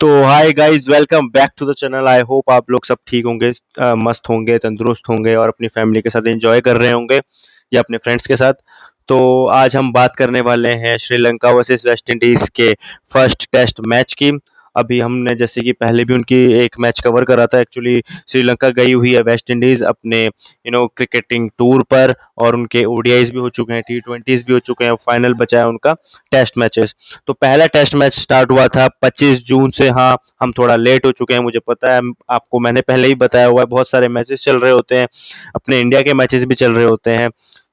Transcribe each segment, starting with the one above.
तो hi guys, welcome back to the channel. I hope आप लोग सब ठीक होंगे, मस्त होंगे, तंदुरुस्त होंगे और अपनी फैमिली के साथ एंजॉय कर रहे होंगे या अपने फ्रेंड्स के साथ। तो आज हम बात करने वाले हैं श्रीलंका वर्सेस वेस्ट इंडीज के फर्स्ट टेस्ट मैच की। अभी हमने जैसे कि पहले भी उनकी एक मैच कवर करा था। एक्चुअली श्रीलंका गई हुई है वेस्ट इंडीज अपने क्रिकेटिंग टूर पर, और उनके ओडीआईज भी हो चुके हैं, टी20s भी हो चुके हैं, फाइनल बचा है उनका टेस्ट मैचेस। तो पहला टेस्ट मैच स्टार्ट हुआ था 25 जून से। हाँ, हम थोड़ा लेट हो चुके हैं, मुझे पता है। आपको मैंने पहले ही बताया हुआ है, बहुत सारे मैचेस चल रहे होते हैं, अपने इंडिया के मैचेस भी चल रहे होते हैं।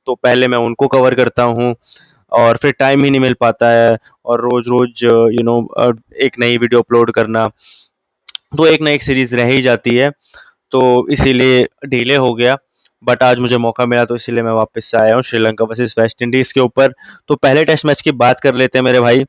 तो पहले मैं उनको कवर करता हूँ और फिर टाइम ही नहीं मिल पाता है। और रोज रोज एक नई वीडियो अपलोड करना, तो एक ना एक सीरीज रह ही जाती है। तो इसीलिए डिले हो गया। बट आज मुझे मौका मिला तो इसीलिए मैं वापस से आया हूँ श्रीलंका वर्सेस वेस्ट इंडीज के ऊपर। तो पहले टेस्ट मैच की बात कर लेते हैं मेरे भाई।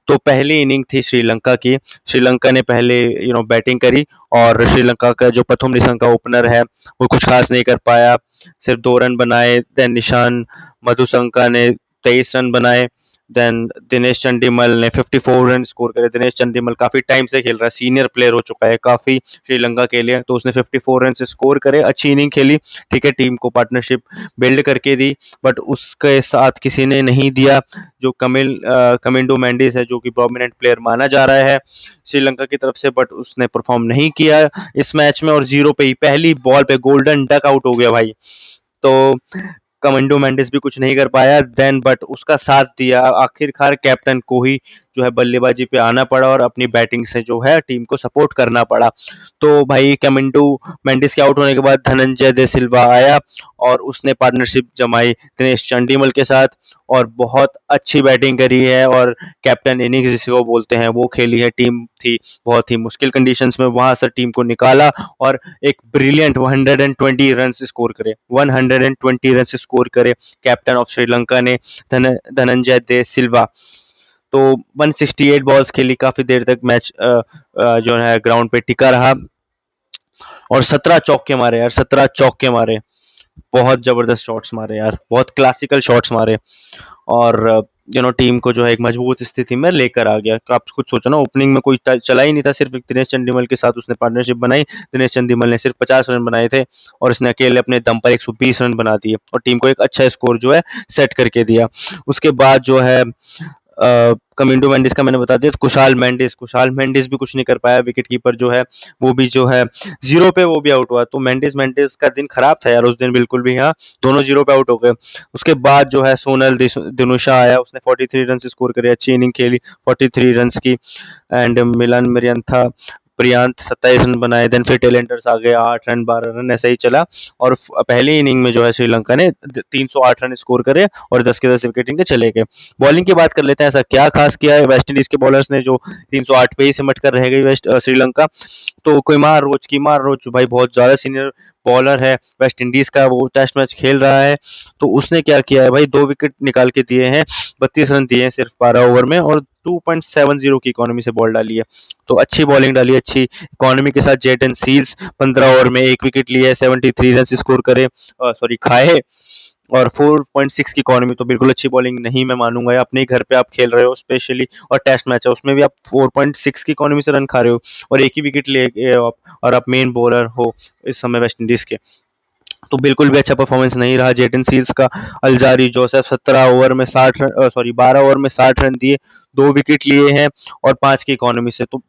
तो पहली इनिंग थी श्रीलंका की। श्रीलंका ने पहले बैटिंग करी, और श्रीलंका का जो प्रथम निशंका ओपनर है वो कुछ खास नहीं कर पाया। सिर्फ 2 रन बनाए। देन निशान मधुशंका ने 23 रन बनाए। देन दिनेश चंडीमल ने 54 रन स्कोर करे। दिनेश चंडीमल काफ़ी टाइम से खेल रहा है, सीनियर प्लेयर हो चुका है काफ़ी श्रीलंका के लिए, तो उसने 54 रन से स्कोर करे, अच्छी इनिंग खेली। ठीक है, टीम को पार्टनरशिप बिल्ड करके दी। बट उसके साथ किसी ने नहीं दिया। जो कमिंडो मैंडिस है, जो कि प्रोमिनेंट प्लेयर माना जा रहा है श्रीलंका की तरफ से, बट उसने परफॉर्म नहीं किया इस मैच में, और जीरो पे ही पहली बॉल पे गोल्डन डक आउट हो गया भाई। तो कमांडो मेंडिस भी कुछ नहीं कर पाया देन, बट उसका साथ दिया आखिरकार कैप्टन को ही जो है बल्लेबाजी पे आना पड़ा और अपनी बैटिंग से जो है टीम को सपोर्ट करना पड़ा। तो भाई कमिंडो मेंडिस के आउट होने के बाद धनंजय दे सिल्वा आया और उसने पार्टनरशिप जमाई दिनेश चंडीमल के साथ, और बहुत अच्छी बैटिंग करी है। और कैप्टन इनिंग्स जिसको बोलते हैं वो खेली है। टीम थी बहुत ही मुश्किल कंडीशंस में, वहां से टीम को निकाला और एक ब्रिलियंट 120 रन स्कोर करे। 120 रन स्कोर करे कैप्टन ऑफ श्रीलंका ने, धनंजय दे सिल्वा। तो 168 बॉल्स खेली, काफी देर तक मैच जो है ग्राउंड पे टिका रहा, और 17 चौके मारे यार, 17 चौके मारे। बहुत जबरदस्त शॉट्स मारे यार, बहुत क्लासिकल शॉट्स मारे। और टीम को जो है एक मजबूत स्थिति में लेकर आ गया। आप खुद सोचो ना, ओपनिंग में कोई चला ही नहीं था, सिर्फ एक दिनेश चंडीमल के साथ उसने पार्टनरशिप बनाई। दिनेश चंडीमल ने सिर्फ 50 रन बनाए थे, और इसने अकेले अपने दम पर 120 रन बना दिए और टीम को एक अच्छा स्कोर जो है सेट करके दिया। उसके बाद जो है कमिंडो मेंडिस का मैंने बता दिया। कुशाल मेंडिस भी कुछ नहीं कर पाया। विकेट कीपर जो है वो भी जो है जीरो पे वो भी आउट हुआ। तो मेंडिस का दिन खराब था यार उस दिन, बिल्कुल भी। हाँ, दोनों जीरो पे आउट हो गए। उसके बाद जो है सोनल दिनुशा आया, उसने 43 रन स्कोर करे, अच्छी इनिंग खेली 43 रन की। एंड मिलन मरियंथा प्रियांत 27 रन बनाए। देन फिर टेलेंडर्स आ गए, 8 रन 12 रन, ऐसा ही चला। और पहली इनिंग में जो है श्रीलंका ने 308 रन स्कोर करे और 10 के 10 विकेटिंग के चले गए। बॉलिंग की बात कर लेते हैं, ऐसा क्या खास किया है वेस्ट इंडीज के बॉलर्स ने जो 308 पे ही सिमट कर रह गई श्रीलंका। तो कीमार रोच भाई बहुत ज़्यादा सीनियर बॉलर है वेस्ट इंडीज़ का, वो टेस्ट मैच खेल रहा है। तो उसने क्या किया है भाई, 2 विकेट निकाल के दिए हैं, 32 रन दिए हैं सिर्फ 12 ओवर में, और 2.70 की इकोनॉमी से बॉल डाली है। तो अच्छी बॉलिंग डाली, अच्छी इकोनॉमी के साथ। जेटन सील्स 15 ओवर में 1 विकेट लिए, 73 रन स्कोर करे, सॉरी खाए, और 4.6 की इकोनॉमी। तो बिल्कुल अच्छी बॉलिंग नहीं मैं मानूंगा। अपने ही घर पे आप खेल रहे हो स्पेशली, और टेस्ट मैच है उसमें भी आप 4.6 की इकोनॉमी से रन खा रहे हो, और एक ही विकेट ले गए हो आप, और आप मेन बॉलर हो इस समय वेस्ट इंडीज के। तो बिल्कुल भी अच्छा परफॉर्मेंस नहीं रहा जेटन सील्स का। अल्जारी जोसेफ 17 ओवर में 60 सॉरी 12 ओवर में 60 रन दिए, 2 विकेट लिए हैं, और 5 की इकोनॉमी से। तो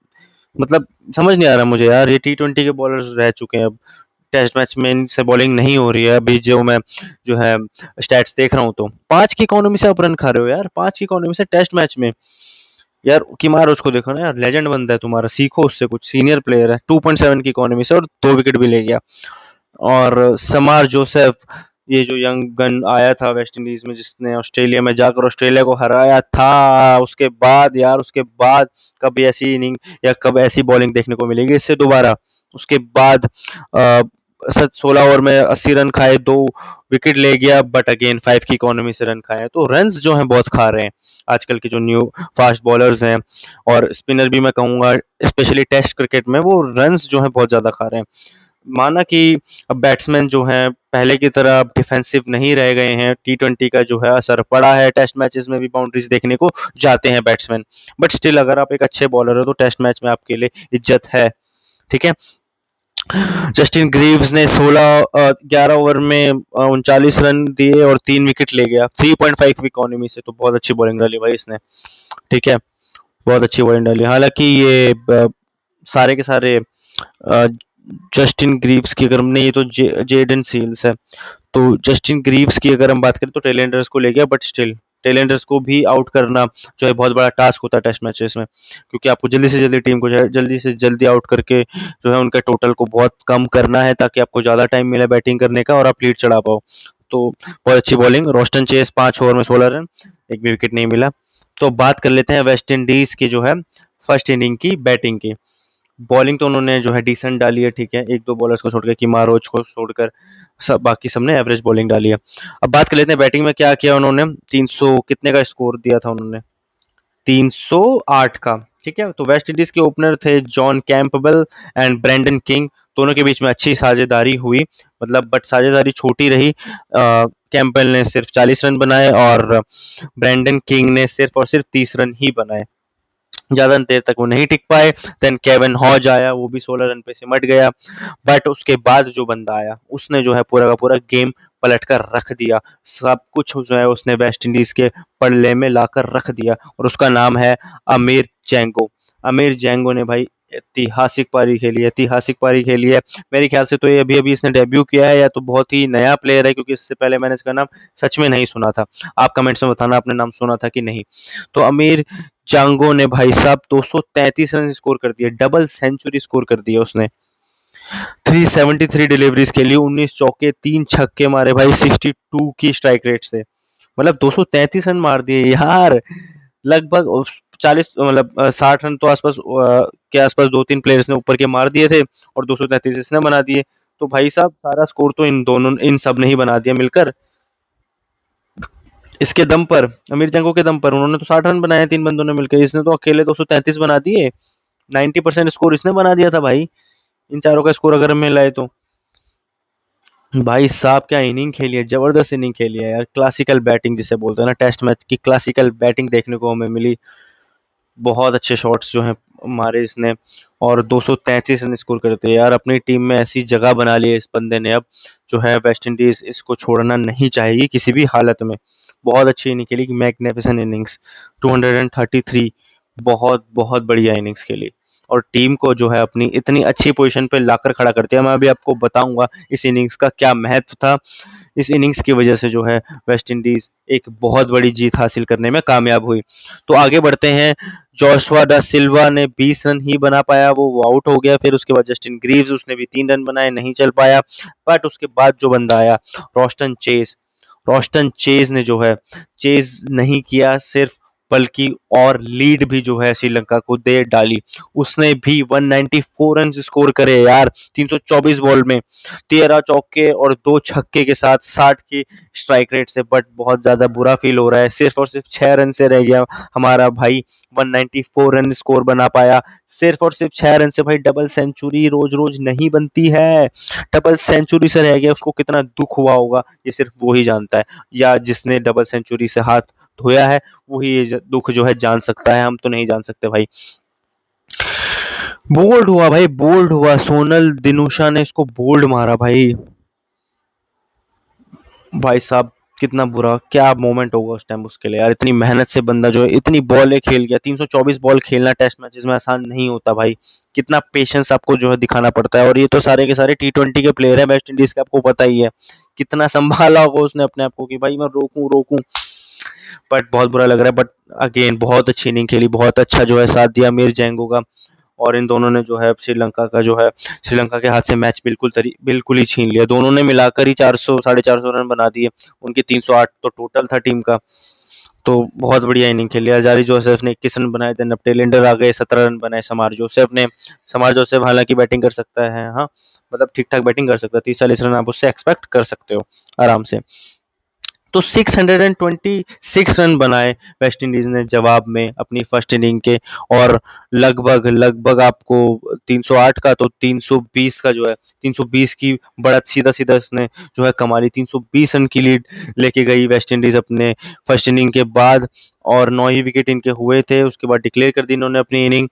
मतलब समझ नहीं आ रहा मुझे यार, ये टी20 के बॉलर्स रह चुके हैं अब, टेस्ट मैच में इनसे बॉलिंग नहीं हो रही है। अभी जो मैं जो है स्टैट्स देख रहा हूँ, तो 5 की इकोनॉमी से आप रन खा रहे हो यार, 5 की इकोनॉमी से टेस्ट मैच में। यार किमार उसको देखो ना यार, लेजेंड बंदा है तुम्हारा, सीखो उससे कुछ, सीनियर प्लेयर है। 2.7 की इकोनॉमी से और 2 विकेट भी ले गया। और समार जोसेफ, ये जो यंग गन आया था वेस्ट इंडीज में, जिसने ऑस्ट्रेलिया में जाकर ऑस्ट्रेलिया को हराया था, उसके बाद यार, उसके बाद कभी ऐसी इनिंग या कब ऐसी बॉलिंग देखने को मिलेगी इससे दोबारा। उसके बाद 16 ओवर में 80 रन खाए, 2 विकेट ले गया, बट अगेन 5 की इकोनॉमी से रन खाए। तो रन्स जो हैं बहुत खा रहे हैं आजकल के जो न्यू फास्ट बॉलर्स हैं, और स्पिनर भी मैं कहूँगा, स्पेशली टेस्ट क्रिकेट में वो रन्स जो हैं बहुत ज़्यादा खा रहे हैं। माना कि अब बैट्समैन जो हैं पहले की तरह अब डिफेंसिव नहीं रह गए हैं, टी20 का जो है असर पड़ा है, टेस्ट मैचेस में भी बाउंड्रीज देखने को जाते हैं बैट्समैन, बट स्टिल अगर आप एक अच्छे बॉलर हो तो टेस्ट मैच में आपके लिए इज्जत है। ठीक है। जस्टिन ग्रीव्स ने 11 ओवर में 39 रन दिए और 3 विकेट ले गया 3.5 इकोनॉमी से, तो बहुत अच्छी बॉलिंग डाली भाई इसने। ठीक है, बहुत अच्छी बॉलिंग डाली। हालांकि ये सारे के सारे जस्टिन ग्रीव्स की अगर हम नहीं, ये तो जेडन सील्स है, तो जस्टिन ग्रीव्स की अगर हम बात करें तो टेलेंडर्स को ले गया, बट स्टिल टेलेंडर्स को भी आउट करना जो है बहुत बड़ा टास्क होता है टेस्ट मैचेस में, क्योंकि आपको जल्दी से जल्दी टीम को जो है जल्दी से जल्दी आउट करके जो है उनके टोटल को बहुत कम करना है, ताकि आपको ज़्यादा टाइम मिले बैटिंग करने का और आप लीड चढ़ा पाओ। तो बहुत अच्छी बॉलिंग, रोस्टन चेस 5 ओवर में 16 रन, एक भी विकेट नहीं मिला। तो बात कर लेते हैं वेस्ट इंडीज की जो है फर्स्ट इनिंग की बैटिंग की। बॉलिंग तो उन्होंने जो है डिसेंट डाली है, ठीक है, एक दो बॉलर्स को छोड़कर, किमारोच को छोड़कर सब बाकी सबने एवरेज बॉलिंग डाली है। अब बात कर लेते हैं बैटिंग में क्या किया उन्होंने। 300 कितने का स्कोर दिया था उन्होंने, 308 का। ठीक है, तो वेस्ट इंडीज के ओपनर थे John Campbell and Brendon King, दोनों के बीच में अच्छी साझेदारी हुई, मतलब बट साझेदारी छोटी रही। कैंपबेल ने सिर्फ 40 रन बनाए और ब्रेंडन किंग ने सिर्फ और सिर्फ 30 रन ही बनाए, ज़्यादा देर तक वो नहीं टिक पाए। देन केविन हॉज आया, वो भी 16 रन पे सिमट गया, बट उसके बाद जो बंदा आया उसने जो है पूरा का पूरा गेम पलट कर रख दिया, सब कुछ जो है उसने वेस्ट इंडीज के पल्ले में लाकर रख दिया, और उसका नाम है अमीर जैंगो। अमीर जैंगो ने भाई ऐतिहासिक पारी खेली है, ऐतिहासिक पारी खेली है। मेरे ख्याल से तो ये अभी अभी इसने डेब्यू किया है, या तो बहुत ही नया प्लेयर है, क्योंकि इससे पहले मैंने इसका नाम सच में नहीं सुना था। आप कमेंट्स में बताना आपने नाम सुना था कि नहीं। तो अमीर जांगो ने भाई साहब 233 रन स्कोर कर दिए, डबल सेंचुरी स्कोर कर दिया उसने। 373 डिलीवरीज खेली, 19 चौके 3 छक्के मारे भाई 62 की स्ट्राइक रेट से, मतलब 233 रन मार दिए यार। लगभग 40 मतलब 60 रन तो आसपास के आसपास दो तीन प्लेयर्स ने ऊपर के मार दिए थे, और 233 इसने बना दिए। तो भाई साहब सारा स्कोर तो इन सब ने ही बना दिया मिलकर। इसके दम पर, अमीर जंगों के दम पर, उन्होंने तो 60 रन बनाए तीन बंदों ने मिलकर, इसने तो अकेले 233 बना दिए। 90% स्कोर इसने बना दिया था भाई, इन चारों का स्कोर अगर मिलाए तो। भाई साहब क्या इनिंग खेली है, जबरदस्त इनिंग खेली है यार। क्लासिकल बैटिंग जिसे बोलते हैं ना, टेस्ट मैच की क्लासिकल बैटिंग देखने को हमें मिली। बहुत अच्छे शॉट्स जो हैं मारे इसने, और 233 रन स्कोर करते हैं यार। अपनी टीम में ऐसी जगह बना ली है इस बंदे ने, अब जो है वेस्ट इंडीज इसको छोड़ना नहीं चाहिए किसी भी हालत में। बहुत अच्छी इनिंग खेली, मैग्निफिसेंट इनिंग्स, 233, बहुत बहुत बढ़िया इनिंग्स खेली, और टीम को जो है अपनी इतनी अच्छी पोजीशन पे लाकर खड़ा कर दिया। मैं अभी आपको बताऊंगा इस इनिंग्स का क्या महत्व था। इस इनिंग्स की वजह से जो है वेस्ट इंडीज एक बहुत बड़ी जीत हासिल करने में कामयाब हुई। तो आगे बढ़ते हैं। जोशुआ डा सिल्वा ने 20 रन ही बना पाया, वो आउट हो गया। फिर उसके बाद जस्टिन ग्रीव्स, उसने भी 3 रन बनाए, नहीं चल पाया। बट उसके बाद जो बंदा आया, रोस्टन चेज, रोस्टन चेज ने जो है चेज नहीं किया सिर्फ, बल्कि और लीड भी जो है श्रीलंका को दे डाली। उसने भी 194 रन स्कोर करे यार 324 बॉल में, 13 चौके और 2 छक्के के साथ 60 की स्ट्राइक रेट से। बट बहुत ज्यादा बुरा फील हो रहा है, सिर्फ और सिर्फ 6 रन से रह गया हमारा भाई, 194 रन स्कोर बना पाया, सिर्फ और सिर्फ 6 रन से। भाई डबल सेंचुरी रोज रोज नहीं बनती है, डबल सेंचुरी से रह गया, उसको कितना दुख हुआ होगा ये सिर्फ वो ही जानता है, या जिसने डबल सेंचुरी से हाथ धोया है वही ये दुख जो है जान सकता है, हम तो नहीं जान सकते भाई। बोल्ड हुआ भाई, बोल्ड हुआ, सोनल दिनुशा ने इसको बोल्ड मारा भाई। भाई साहब कितना बुरा, क्या मोमेंट होगा उस टाइम उसके लिए यार। इतनी मेहनत से बंदा जो है इतनी बॉलें खेल गया, 324 बॉल खेलना टेस्ट मैचेस में आसान नहीं होता भाई। कितना पेशेंस आपको जो है दिखाना पड़ता है, और ये तो सारे के सारे टी20 के प्लेयर है वेस्ट इंडीज के, आपको पता ही है कितना संभाला होगा उसने अपने आप को कि भाई मैं रोकूं रोकूं। बट बहुत बुरा लग रहा है, बट अगेन बहुत अच्छी इनिंग खेली, बहुत अच्छा जो है साथ दिया मीर जैंगो का। और इन दोनों ने जो है श्रीलंका का जो है श्रीलंका के हाथ से मैच बिल्कुल ही छीन लिया। दोनों ने मिलाकर ही 400 साढ़े 400 रन बना दिए, उनके 308 तो टोटल था टीम का। तो बहुत बढ़िया इनिंग खेली। हजारी जोसेफ ने 21 रन बनाए, देन अब टेलेंडर आ गए, 17 रन बनाए। समार जोसेफ हालांकि बैटिंग कर सकता है, हाँ मतलब ठीक ठाक बैटिंग कर सकता है, 30-40 रन आप उससे एक्सपेक्ट कर सकते हो आराम से। तो 626 रन बनाए वेस्ट इंडीज ने जवाब में अपनी फर्स्ट इनिंग के। और लगभग लगभग आपको 308 का तो 320 का जो है 320 की बढ़त सीधा सीधा उसने जो है कमाली 320 रन की लीड लेके गई वेस्ट इंडीज अपने फर्स्ट इनिंग के बाद। और 9 ही विकेट इनके हुए थे, उसके बाद डिक्लेयर कर दी इन्होंने अपनी इनिंग।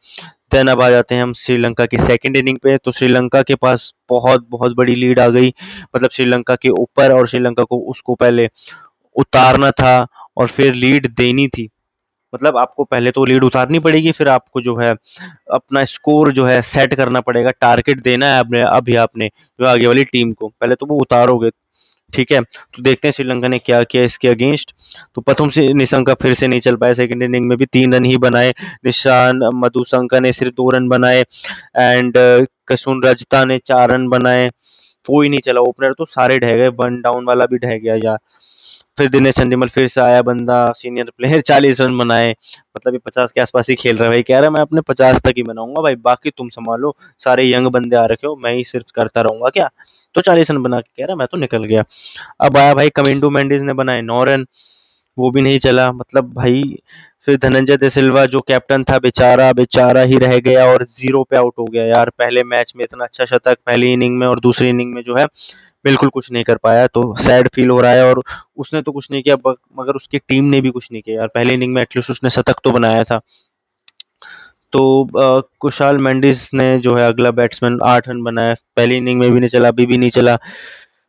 देन अब आ जाते हैं हम श्रीलंका की सेकंड इनिंग पे। तो श्रीलंका के पास बहुत बहुत बड़ी लीड आ गई, मतलब श्रीलंका के ऊपर, और श्रीलंका को उसको पहले उतारना था और फिर लीड देनी थी। मतलब आपको पहले तो लीड उतारनी पड़ेगी, फिर आपको जो है अपना स्कोर जो है सेट करना पड़ेगा, टारगेट देना है आपने अभी आपने जो आगे वाली टीम को, पहले तो वो उतारोगे। ठीक है, तो देखते हैं श्रीलंका ने क्या किया इसके अगेंस्ट। तो प्रथम से निशंका फिर से नहीं चल पाए, सेकंड इनिंग में भी 3 रन ही बनाए। निशान मधुशंका ने सिर्फ 2 रन बनाए, एंड कसून रजता ने 4 रन बनाए। कोई नहीं चला, ओपनर तो सारे ढह गए, वन डाउन वाला भी ढह गया यार। फिर दिनेश चंदीमल फिर से आया बंदा, सीनियर प्लेयर, 40 रन बनाए। मतलब ये 50 के आसपास ही खेल रहा है भाई, कह रहा है मैं अपने 50 तक ही बनाऊंगा भाई, बाकी तुम संभालो, सारे यंग बंदे आ रखे हो, मैं ही सिर्फ करता रहूंगा क्या। तो 40 रन बना के कह रहा मैं तो निकल गया। अब आया भाई कमिंडो मेंडिस ने बनाए 9 रन, वो भी नहीं चला। मतलब भाई फिर धनंजय दे सिल्वा जो कैप्टन था, बेचारा बेचारा ही रह गया और जीरो पे आउट हो गया यार। पहले मैच में इतना अच्छा शतक पहली इनिंग में, और दूसरी इनिंग में जो है बिल्कुल कुछ नहीं कर पाया, तो सैड फील हो रहा है। और उसने तो कुछ नहीं किया, मगर उसकी टीम ने भी कुछ नहीं किया यार। पहली इनिंग में एटलीस्ट उसने शतक तो बनाया था। तो कुशाल मेंडिस ने जो है अगला बैट्समैन 8 रन बनाया, पहली इनिंग में भी नहीं चला, अभी भी नहीं चला।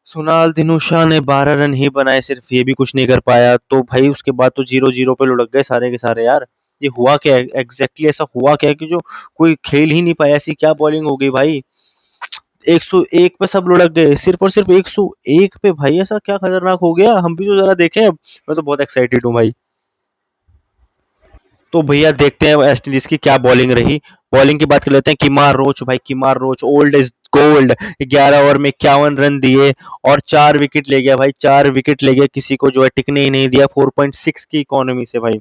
सुनाल दिनुशा ने 12 रन ही बनाए सिर्फ, ये भी कुछ नहीं कर पाया। तो भाई उसके बाद तो 0-0 पे लुढ़क गए सारे के सारे यार। ये हुआ क्या है एग्जैक्टली, ऐसा हुआ क्या है कि जो कोई खेल ही नहीं पाया, ऐसी क्या बॉलिंग हो गई भाई। 101 पे सब लुढ़क गए, सिर्फ और सिर्फ 101 पे भाई, ऐसा क्या खतरनाक हो गया, हम भी तो जरा देखें अब। मैं तो बहुत एक्साइटेड हूँ भाई। तो भैया देखते हैं वेस्ट इंडीज की क्या बॉलिंग रही। बॉलिंग की बात कर लेते हैं, किमार रोच भाई, किमार रोच ओल्ड इज गोल्ड। 11 ओवर में 51 रन दिए और 4 विकेट ले गया भाई, 4 विकेट ले गया, किसी को जो है टिकने ही नहीं दिया। 4.6 की इकोनॉमी से भाई,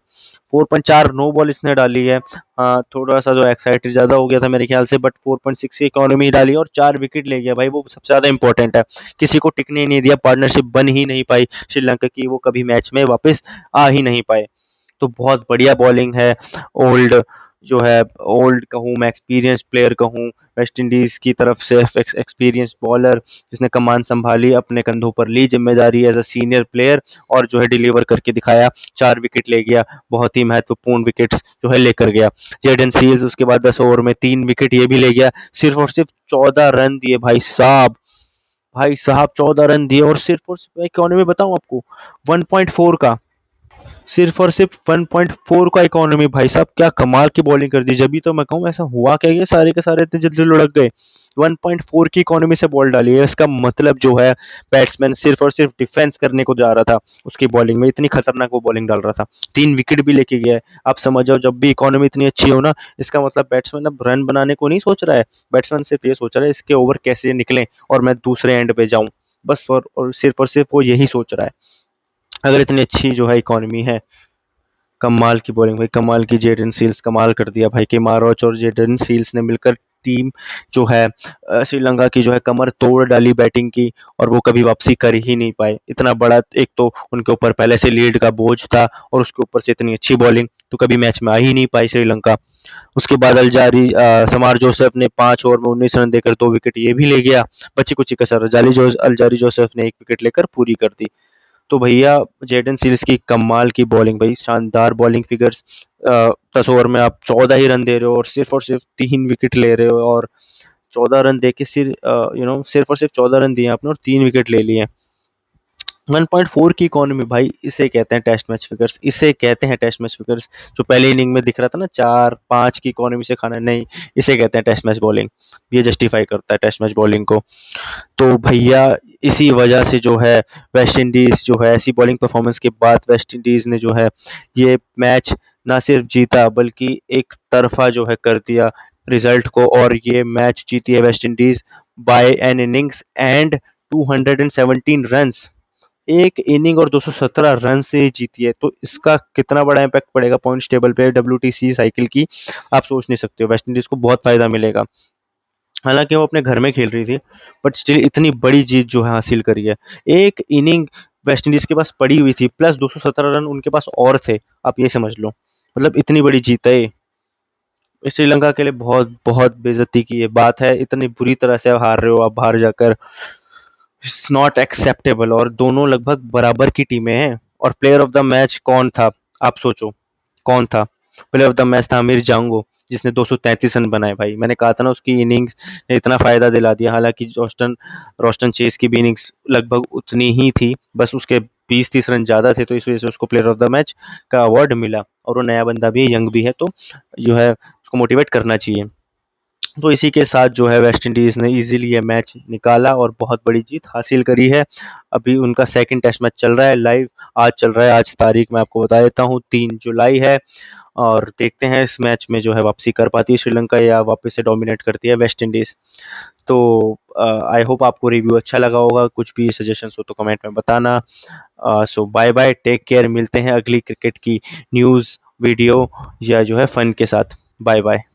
4.4 नो बॉल इसने डाली है। हाँ थोड़ा सा जो एक्साइटेड ज्यादा हो गया था मेरे ख्याल से, बट 4.6 की इकोनॉमी डाली और 4 विकेट ले गया भाई, वो सबसे ज्यादा इंपॉर्टेंट है। किसी को टिकने ही नहीं दिया, पार्टनरशिप बन ही नहीं पाई श्रीलंका की, वो कभी मैच में वापस आ ही नहीं पाए। तो बहुत बढ़िया बॉलिंग है। ओल्ड जो है, ओल्ड कहूँ मैं, एक्सपीरियंस प्लेयर कहूँ, वेस्ट इंडीज की तरफ से एक्सपीरियंस बॉलर जिसने कमान संभाली, अपने कंधों पर ली जिम्मेदारी एज अ सीनियर प्लेयर, और जो है डिलीवर करके दिखाया। 4 विकेट ले गया, बहुत ही महत्वपूर्ण विकेट्स जो है लेकर गया। जेडन सील्स उसके बाद 10 ओवर में 3 विकेट ये भी ले गया, सिर्फ और सिर्फ 14 रन दिए भाई साहब। भाई साहब 14 रन दिए, और सिर्फ इकोनॉमी बताऊं आपको, 1.4 का, सिर्फ और सिर्फ 1.4 का इकोनॉमी भाई साहब, क्या कमाल की बॉलिंग कर दी। जब भी तो मैं कहूँ ऐसा हुआ क्या, ये सारे के सारे इतने जल्दी लुढ़क गए। 1.4 की इकोनॉमी से बॉल डाली है, इसका मतलब जो है बैट्समैन सिर्फ और सिर्फ डिफेंस करने को जा रहा था, उसकी बॉलिंग में इतनी खतरनाक वो बॉलिंग डाल रहा था। 3 विकेट भी लेके गया है। आप समझ जाओ, जब भी इकोनॉमी इतनी अच्छी हो ना, इसका मतलब बैट्समैन अब रन बनाने को नहीं सोच रहा है, बैट्समैन सिर्फ ये सोच रहा है इसके ओवर कैसे निकलें और मैं दूसरे एंड पे जाऊं, बस। और सिर्फ वो यही सोच रहा है। अगर इतनी अच्छी जो है इकोनॉमी है, कमाल की बॉलिंग भाई, कमाल की। जेडन सील्स कमाल कर दिया भाई, के मारोच और जेडन सील्स ने मिलकर टीम जो है श्रीलंका की जो है कमर तोड़ डाली बैटिंग की, और वो कभी वापसी कर ही नहीं पाए। इतना बड़ा एक तो उनके ऊपर पहले से लीड का बोझ था, और उसके ऊपर से इतनी अच्छी बॉलिंग, तो कभी मैच में आ ही नहीं पाई श्रीलंका। उसके बाद समार जोसेफ ने 5 ओवर में 19 रन देकर 2 विकेट ये भी ले गया। बची कुची कसर अल्जारी जोसेफ ने 1 विकेट लेकर पूरी कर दी। तो भैया जेडन सीरीज की कमाल की बॉलिंग भाई, शानदार बॉलिंग फिगर्स। 10 ओवर में आप 14 ही रन दे रहे हो और सिर्फ 3 विकेट ले रहे हो, और 14 रन दे के सिर्फ और सिर्फ 14 रन दिए आपने और 3 विकेट ले लिए। 1.4 की इकोनॉमी भाई, इसे कहते हैं टेस्ट मैच फिगर्स, इसे कहते हैं टेस्ट मैच फिगर्स। जो पहले इनिंग में दिख रहा था ना 4-5 की इकोनॉमी से खाना, नहीं, इसे कहते हैं टेस्ट मैच बॉलिंग। ये जस्टिफाई करता है टेस्ट मैच बॉलिंग को। तो भैया इसी वजह से जो है वेस्ट इंडीज जो है, ऐसी बॉलिंग परफॉर्मेंस के बाद वेस्ट इंडीज ने जो है ये मैच ना सिर्फ जीता, बल्कि एक तरफा जो है कर दिया रिजल्ट को, और ये मैच जीती है West Indies by an innings and 217 runs. एक इनिंग और 217 रन से जीती है, तो इसका कितना बड़ा इम्पैक्ट पड़ेगा पॉइंट्स टेबल पे, डब्ल्यूटीसी साइकिल की, आप सोच नहीं सकते हो। वेस्ट इंडीज को बहुत फायदा मिलेगा। हालांकि वो अपने घर में खेल रही थी, बट स्टिल इतनी बड़ी जीत जो है हासिल करी है। एक इनिंग वेस्ट इंडीज़ के पास पड़ी हुई थी, प्लस 217 रन उनके पास और थे, आप ये समझ लो। मतलब इतनी बड़ी जीत है ये। श्रीलंका के लिए बहुत बहुत बेइज्जती की ये बात है, इतनी बुरी तरह से हार रहे हो आप बाहर जाकर, इट्स नॉट एक्सेप्टेबल। और दोनों लगभग बराबर की टीमें हैं। और प्लेयर ऑफ द मैच कौन था, आप सोचो कौन था? प्लेयर ऑफ द मैच था आमिर जांगो, जिसने 233 रन बनाए भाई। मैंने कहा था ना उसकी इनिंग्स ने इतना फायदा दिला दिया, हालांकि रोस्टन रोस्टन चेस की भी इनिंग्स लगभग उतनी ही थी, बस उसके 20-30 रन ज़्यादा थे, तो इस वजह से उसको प्लेयर ऑफ द मैच का अवार्ड मिला। और वो नया बंदा भी है, यंग भी है, तो जो है उसको मोटिवेट करना चाहिए। तो इसी के साथ जो है वेस्ट इंडीज़ ने इजीली ये मैच निकाला और बहुत बड़ी जीत हासिल करी है। अभी उनका सेकंड टेस्ट मैच चल रहा है लाइव, आज चल रहा है। आज तारीख मैं आपको बता देता हूँ, 3 जुलाई है। और देखते हैं इस मैच में जो है वापसी कर पाती है श्रीलंका या वापस से डोमिनेट करती है वेस्ट इंडीज़। तो आई होप आपको रिव्यू अच्छा लगा होगा। कुछ भी सजेशंस हो तो कमेंट में बताना। सो बाय बाय, टेक केयर, मिलते हैं अगली क्रिकेट की न्यूज़ वीडियो या जो है फन के साथ। Bye bye.